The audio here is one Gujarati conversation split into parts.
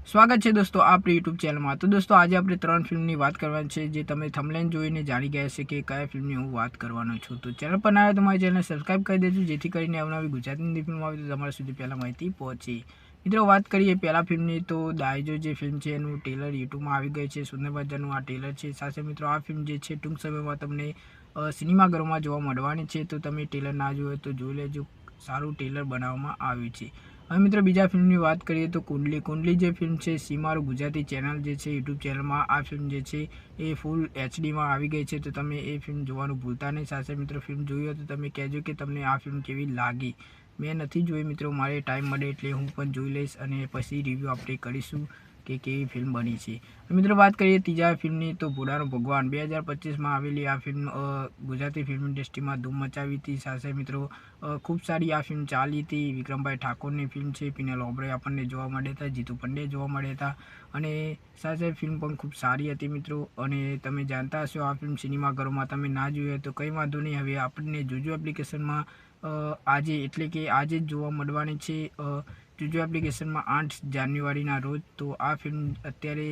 સ્વાગત છે દોસ્તો આપણી યુટ્યુબ ચેનલમાં। તો દોસ્તો આજે આપણે 3 ફિલ્મની વાત કરવાની છે, જે તમે થંબનેલ જોઈને જાણી ગયા હશે કે કયા ફિલ્મની હું વાત કરવાનો છું। તો ચેનલ પર ના આવે તો મારી ચેનલ સબસ્ક્રાઇબ કરી દેજો, જેથી કરીને અવનવી ગુજરાતી હિન્દી ફિલ્મ આવે તો તમારા સુધી પહેલાં માહિતી પહોંચે। મિત્રો વાત કરીએ પહેલા ફિલ્મની, તો દાઈજો જે ફિલ્મ છે એનું ટ્રેલર યુટ્યુબમાં આવી ગઈ છે। સુંદર મજાનું આ ટ્રેલર છે। સાથે મિત્રો આ ફિલ્મ જે છે ટૂંક સમયમાં તમને સિનેમાઘરોમાં જોવા મળવાની છે। તો તમે ટ્રેલર ના જોયો તો જોઈ લેજો, સારું ટ્રેલર બનાવવામાં આવ્યું છે। હવે મિત્રો બીજા ફિલ્મની વાત કરીએ તો કુંડલી જે ફિલ્મ છે સીમારું ગુજરાતી ચેનલ જે છે યુટ્યુબ ચેનલમાં આ ફિલ્મ જે છે એ ફૂલ એચડીમાં આવી ગઈ છે। તો તમે એ ફિલ્મ જોવાનું ભૂલતા નહીં। સાથે મિત્રો ફિલ્મ જોઈ હોય તો તમે કહેજો કે તમને આ ફિલ્મ કેવી લાગી। મેં નથી જોઈ મિત્રો, મારે ટાઈમ મળે એટલે હું પણ જોઈ લઈશ અને પછી રિવ્યૂ આપણે કરીશું કે કેવી ફિલ્મ બની છે। મિત્રો વાત કરીએ ત્રીજા ફિલ્મની, તો ભોળાનો ભગવાન 2025માં આવેલી આ ફિલ્મ ગુજરાતી ફિલ્મ ઇન્ડસ્ટ્રીમાં ધૂમ મચાવી હતી। સાથે મિત્રો ખૂબ સારી આ ફિલ્મ ચાલી હતી। વિક્રમભાઈ ઠાકોરની ફિલ્મ છે, પિનલ ઓબરે આપણને જોવા મળ્યા હતા, જીતુ પંડ્યા જોવા મળ્યા હતા અને સાથે ફિલ્મ પણ ખૂબ સારી હતી મિત્રો। અને તમે જાણતા હશો આ ફિલ્મ સિનેમાઘરોમાં તમે ના જોઈ હોય તો કંઈ વાંધો નહીં, હવે આપણને જોજો એપ્લિકેશનમાં આજે એટલે કે આજે જ જોવા મળવાની છે જોજો એપ્લિકેશનમાં 8 જાન્યુઆરીના રોજ। તો આ ફિલ્મ અત્યારે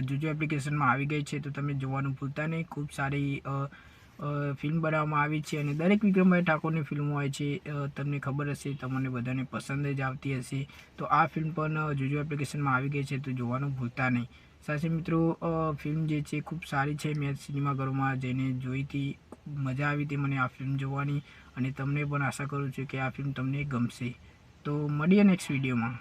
જોજો એપ્લિકેશનમાં આવી ગઈ છે, તો તમે જોવાનું ભૂલતા નહીં। ખૂબ સારી ફિલ્મ બનાવવામાં આવી છે અને દરેક વિક્રમભાઈ ઠાકોરની ફિલ્મો હોય છે, તમને ખબર હશે, તમને બધાને પસંદ જ આવતી હશે। તો આ ફિલ્મ પણ જોજો એપ્લિકેશનમાં આવી ગઈ છે, તો જોવાનું ભૂલતા નહીં। સાથે મિત્રો ફિલ્મ જે છે ખૂબ સારી છે, મેં સિનેમાઘરોમાં જઈને જોઈ હતી, મજા આવી હતી મને આ ફિલ્મ જોવાની અને તમને પણ આશા કરું છું કે આ ફિલ્મ તમને ગમશે। તો મળીએ નેક્સ્ટ વિડીયોમાં।